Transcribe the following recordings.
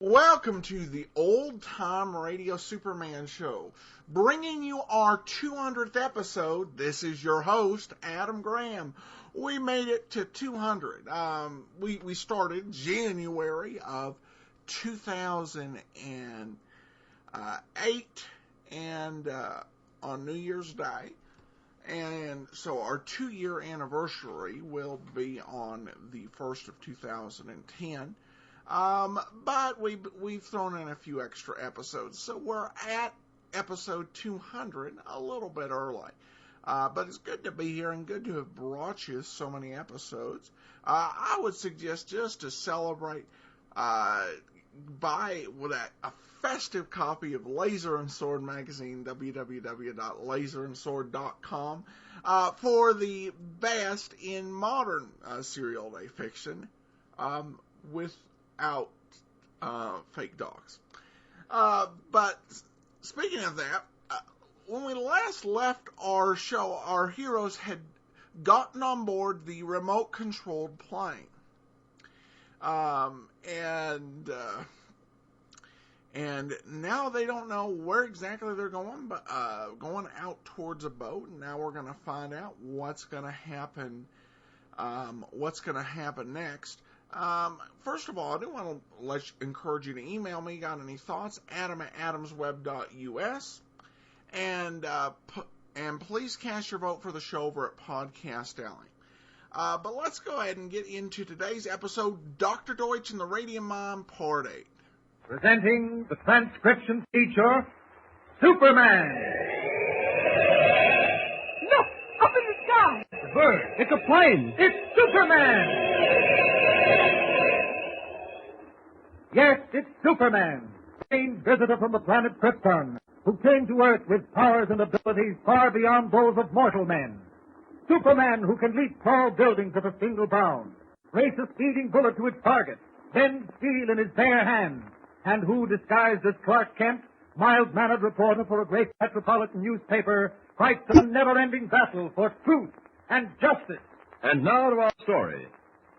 Welcome to the Old Time Radio Superman Show, bringing you our 200th episode. This is your host, Adam Graham. We made it to 200. We started January of 2008 and on New Year's Day. And so our 2-year anniversary will be on the 1st of 2010. But we've thrown in a few extra episodes, so we're at episode 200 a little bit early. But it's good to be here and good to have brought you so many episodes. I would suggest just to celebrate, buy a festive copy of Laser and Sword magazine, www.laserandsword.com, for the best in modern serial day fiction, without fake dogs. But speaking of that, when we last left our show, our heroes had gotten on board the remote-controlled plane. And now they don't know where exactly they're going, but going out towards a boat. And now we're going to find out what's going to happen. What's going to happen next? First of all, I do want to encourage you to email me. Got any thoughts? Adam@adamsweb.us. And please cast your vote for the show over at Podcast Alley. But let's go ahead and get into today's episode, Dr. Deutch and the Radium Mine, Part 8. Presenting the transcription feature, Superman. Look! Up in the sky! It's a bird. It's a plane. It's Superman! Yes, it's Superman, strange visitor from the planet Krypton, who came to Earth with powers and abilities far beyond those of mortal men. Superman, who can leap tall buildings at a single bound, race a speeding bullet to its target, bend steel in his bare hands, and who, disguised as Clark Kent, mild-mannered reporter for a great metropolitan newspaper, fights a never-ending battle for truth and justice. And now to our story.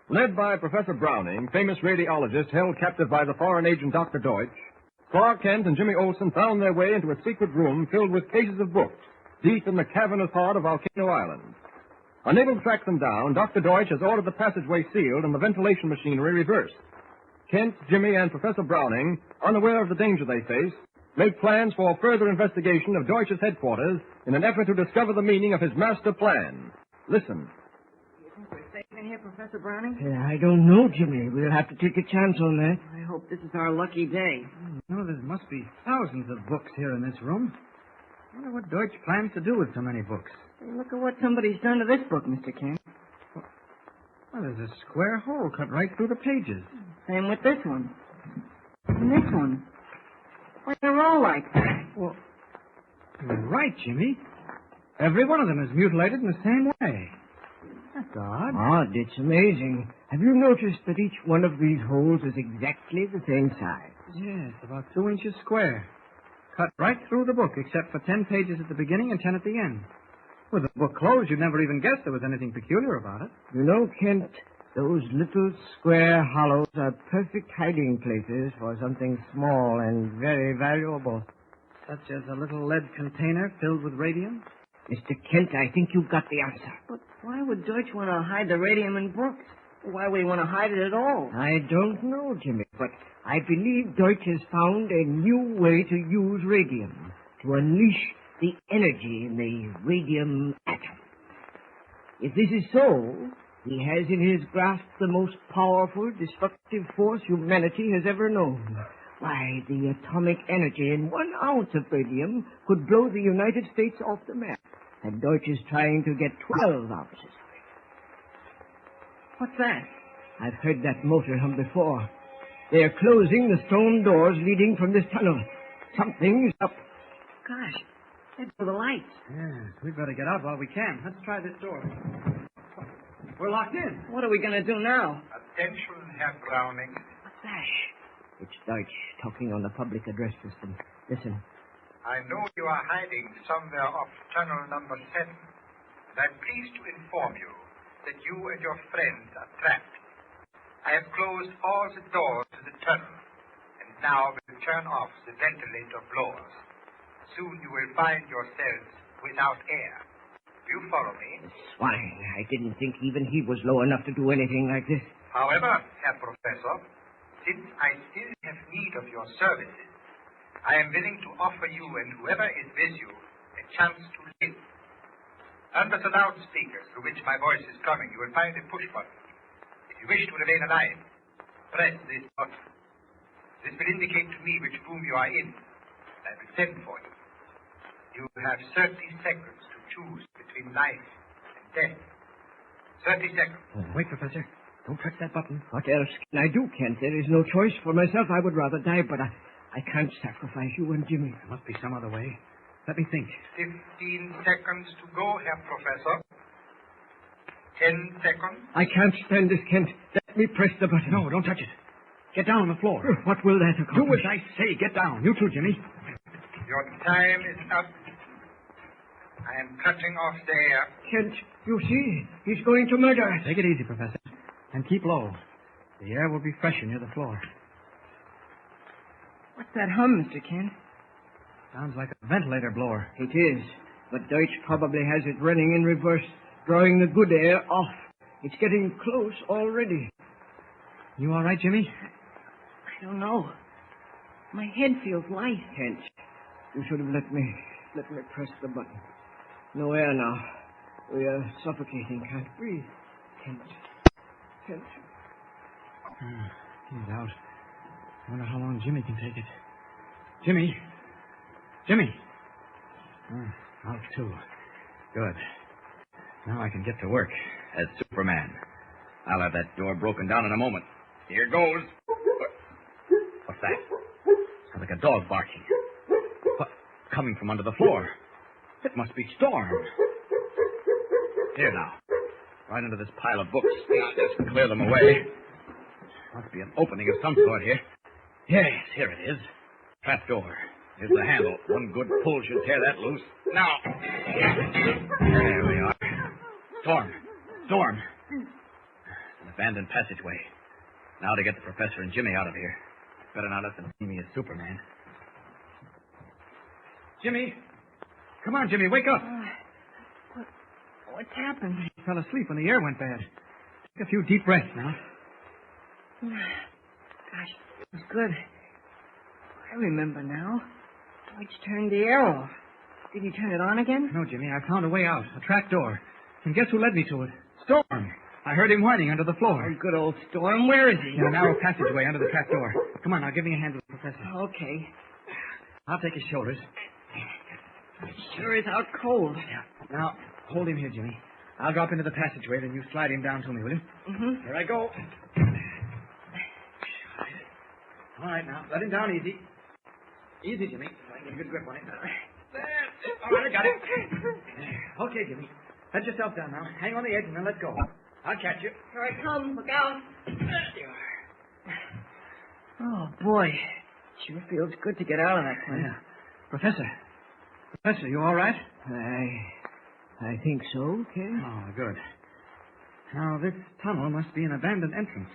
Led by Professor Browning, famous radiologist held captive by the foreign agent Dr. Deutch, Clark Kent and Jimmy Olsen found their way into a secret room filled with cases of books, deep in the cavernous heart of Volcano Island. Unable to track them down, Dr. Deutch has ordered the passageway sealed and the ventilation machinery reversed. Kent, Jimmy, and Professor Browning, unaware of the danger they face, make plans for further investigation of Deutsch's headquarters in an effort to discover the meaning of his master plan. Listen. We're safe in here, Professor Browning? I don't know, Jimmy. We'll have to take a chance on that. I hope this is our lucky day. There must be thousands of books here in this room. I wonder what Deutsch plans to do with so many books. Hey, look at what somebody's done to this book, Mr. Kent. Well, there's a square hole cut right through the pages. Same with this one. And this one. Why, they're all like that. Well, you're right, Jimmy. Every one of them is mutilated in the same way. That's odd. Odd. It's amazing. Have you noticed that each one of these holes is exactly the same size? Yes, about 2 inches square. Cut right through the book, except for 10 pages at the beginning and 10 at the end. With the book closed, you'd never even guess there was anything peculiar about it. You know, Kent, those little square hollows are perfect hiding places for something small and very valuable. Such as a little lead container filled with radium? Mr. Kent, I think you've got the answer. But why would Deutch want to hide the radium in books? Why would he want to hide it at all? I don't know, Jimmy, but I believe Deutch has found a new way to use radium, to unleash the energy in the radium atom. If this is so, he has in his grasp the most powerful, destructive force humanity has ever known. Why, the atomic energy in 1 ounce of radium could blow the United States off the map. And Deutch is trying to get 12 ounces of it. What's that? I've heard that motor hum before. They are closing the stone doors leading from this tunnel. Something's up. Gosh, there go the lights. Yes, we'd better get out while we can. Let's try this door. We're locked in. What are we going to do now? Attention, Herr Browning. What's that? It's Deutch talking on the public address system. Listen. I know you are hiding somewhere off tunnel number 7. And I'm pleased to inform you that you and your friends are trapped. I have closed all the doors to the tunnel, and now will turn off the ventilator blowers. Soon you will find yourselves without air. Do you follow me? Swine. I didn't think even he was low enough to do anything like this. However, Herr Professor, since I still have need of your services, I am willing to offer you and whoever is with you a chance to live. Under the loudspeakers through which my voice is coming, you will find a push button. If you wish to remain alive, press this button. This will indicate to me which room you are in. I will send for you. You have 30 seconds to choose between life and death. 30 seconds. Oh, wait, Professor. Don't touch that button. What else can I do, Kent? There is no choice. For myself, I would rather die, but I can't sacrifice you and Jimmy. There must be some other way. Let me think. 15 seconds to go, Herr Professor. 10 seconds. I can't stand this, Kent. Let me press the button. No, don't touch it. Get down on the floor. What will that Do accomplish? as I say. Get down. You too, Jimmy. Your time is up. I am cutting off the air. Kent, you see? He's going to murder us. Take it easy, Professor. And keep low. The air will be fresher near the floor. What's that hum, Mr. Kent? Sounds like a ventilator blower. It is. But Deutch probably has it running in reverse, drawing the good air off. It's getting close already. You all right, Jimmy? I don't know. My head feels light. Kent, you should have let me press the button. No air now. We are suffocating. Can't breathe. Kent. He's out. I wonder how long Jimmy can take it. Jimmy! Jimmy! Out too. Good. Now I can get to work. As Superman. I'll have that door broken down in a moment. Here goes. What's that? Sounds like a dog barking. What? Coming from under the floor. It must be Storm. Here now. Right under this pile of books. Just clear them away. Must be an opening of some sort here. Yes, here it is. Trap door. Here's the handle. One good pull should tear that loose. Now. There we are. Storm. An abandoned passageway. Now to get the professor and Jimmy out of here. Better not let them see me as Superman. Jimmy! Come on, Jimmy, wake up! What's happened? You fell asleep when the air went bad. Take a few deep breaths now. Gosh, it was good. I remember now. Deutch turned the air off. Did he turn it on again? No, Jimmy, I found a way out. A trap door. And guess who led me to it? Storm. I heard him whining under the floor. Oh, good old Storm. Where is he? In a narrow passageway under the trap door. Come on, now give me a hand with the professor. Okay. I'll take his shoulders. It sure is out cold. Yeah. Now, hold him here, Jimmy. I'll drop into the passageway, then you slide him down to me, will you? Mm-hmm. Here I go. All right, now, let him down easy. Easy, Jimmy. Get a good grip on it. There. All right, I got it. Okay, Jimmy. Let yourself down now. Hang on the edge and then let go. I'll catch you. Here I come. Look out. There you are. Oh, boy. Sure feels good to get out of that place. Yeah. Professor, you all right? I think so, Kent. Oh, good. Now, this tunnel must be an abandoned entrance.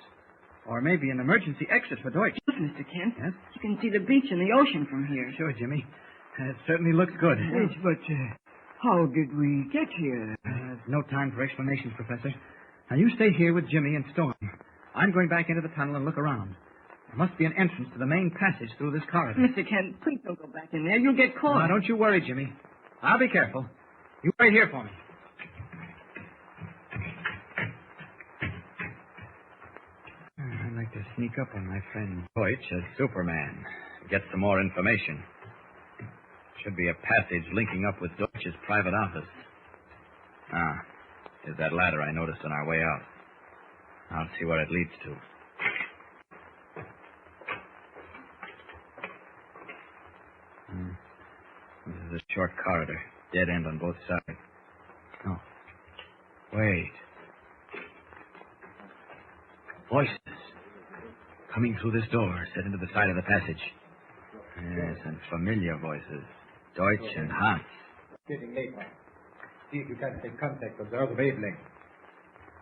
Or maybe an emergency exit for Deutch. Look, Mr. Kent. Yes? You can see the beach and the ocean from here. Sure, Jimmy. It certainly looks good. Yes, but how did we get here? There's no time for explanations, Professor. Now, you stay here with Jimmy and Storm. I'm going back into the tunnel and look around. There must be an entrance to the main passage through this corridor. Mr. Kent, please don't go back in there. You'll get caught. Now, don't you worry, Jimmy. I'll be careful. You wait here for me. I'd like to sneak up on my friend Deutch as Superman. Get some more information. Should be a passage linking up with Deutsch's private office. Here's that ladder I noticed on our way out. I'll see what it leads to. This is a short corridor. Dead end on both sides. Oh. Wait. Voices. Coming through this door, set into the side of the passage. Yes, and familiar voices. Deutch and Hans. Getting late. See if you can take contact, observe the wavelength.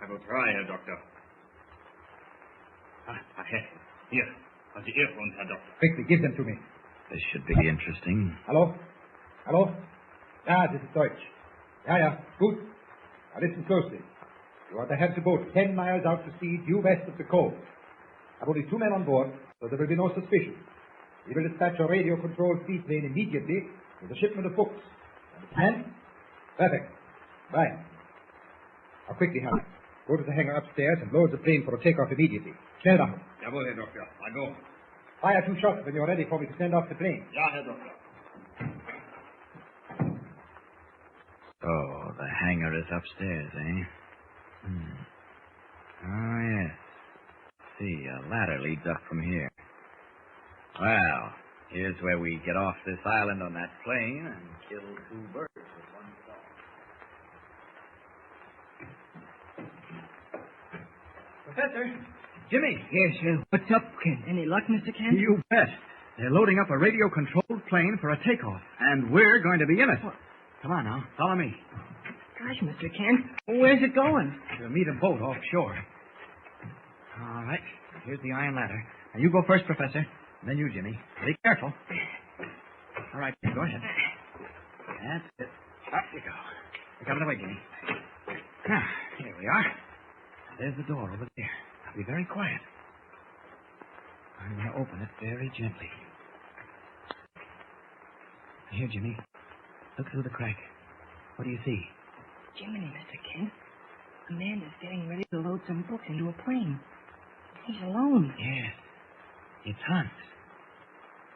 I will try, Herr Doctor. Ahead. Here. the earphones, Herr Doctor. Quickly, give them to me. This should be interesting. Hello? Hello? Yeah, this is Deutch. Yeah, good. Now listen closely. You are to have the boat 10 miles out to sea, due west of the cove. I've only 2 men on board, so there will be no suspicion. We will dispatch a radio-controlled seaplane immediately with a shipment of books. Understand? Perfect. Right. Now quickly, Harry. Go to the hangar upstairs and load the plane for a takeoff immediately. Schnell machen. Jawohl, Herr Doktor. I go. Fire 2 shots when you're ready for me to send off the plane. Ja, Herr Doktor. Oh, the hangar is upstairs, eh? Oh, yes. See, a ladder leads up from here. Well, here's where we get off this island on that plane and kill 2 birds with 1 stone. Professor. Jimmy. Yes, what's up, Kent? Any luck, Mr. Kent? You bet. They're loading up a radio-controlled plane for a takeoff, and we're going to be in it. What? Come on now, follow me. Gosh, Mr. Kent, where's it going? We'll meet a boat offshore. All right, here's the iron ladder. Now, you go first, Professor, and then you, Jimmy. Be careful. All right, go ahead. That's it. Up you go. Look out of the way, Jimmy. Now, here we are. There's the door over there. Now, be very quiet. I'm going to open it very gently. Here, Jimmy. Look through the crack. What do you see? Jiminy, Mr. Kent. A man is getting ready to load some books into a plane. He's alone. Yes. It's Hans.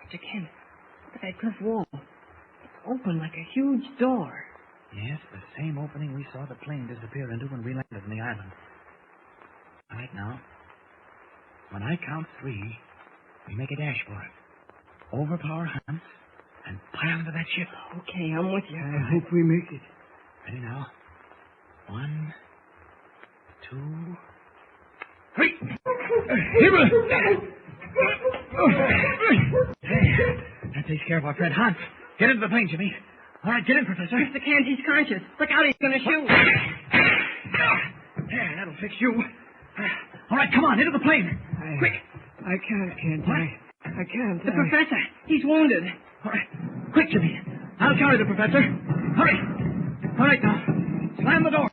Mr. Kent, look at that cliff wall. It's open like a huge door. Yes, the same opening we saw the plane disappear into when we landed on the island. All right, now. When I count 3, we make a dash for it. Overpower Hans and pile into that ship. Okay, I'm with you. I hope we make it. Ready now? 1, 2, 3. That takes care of our friend Hans. Get into the plane, Jimmy. All right, get in, Professor. Mr. Kent, he's conscious. Look out, he's going to shoot. There, that'll fix you. All right, come on, into the plane. Quick. I can't, Kent. I can't. The professor. He's wounded. All right. Quick, Jimmy. I'll carry the professor. Hurry. All right, now. Slam the door.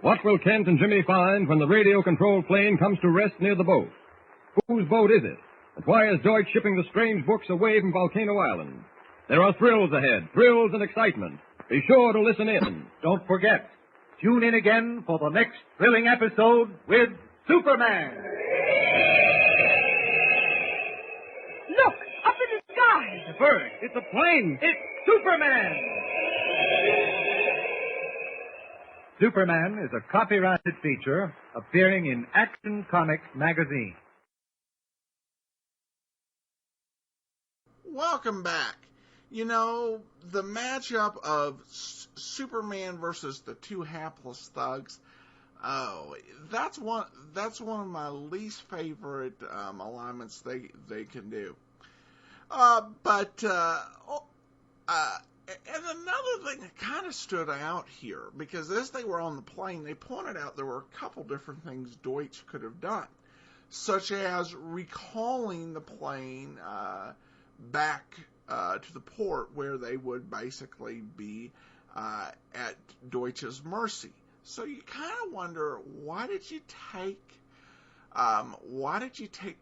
What will Kent and Jimmy find when the radio-controlled plane comes to rest near the boat? Whose boat is it? And why is Deutch shipping the strange books away from Volcano Island? There are thrills ahead, thrills and excitement. Be sure to listen in. Don't forget, tune in again for the next thrilling episode with Superman. Look, up in the sky. It's a bird. It's a plane. It's Superman. Superman is a copyrighted feature appearing in Action Comics magazine. Welcome back. You know, the matchup of Superman versus the 2 hapless thugs, that's one of my least favorite alignments they can do. And another thing that kind of stood out here, because as they were on the plane, they pointed out there were a couple different things Deutch could have done, such as recalling the plane back to the port where they would basically be at Deutsch's mercy. So you kind of wonder, why did you take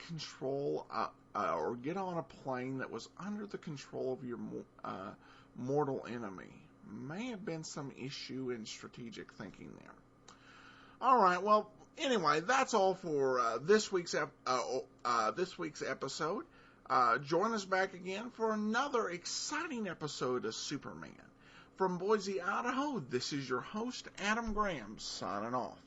control or get on a plane that was under the control of your mortal enemy? May have been some issue in strategic thinking there. All right, well, anyway, that's all for this week's episode. Join us back again for another exciting episode of Superman. From Boise, Idaho, this is your host, Adam Graham, signing off.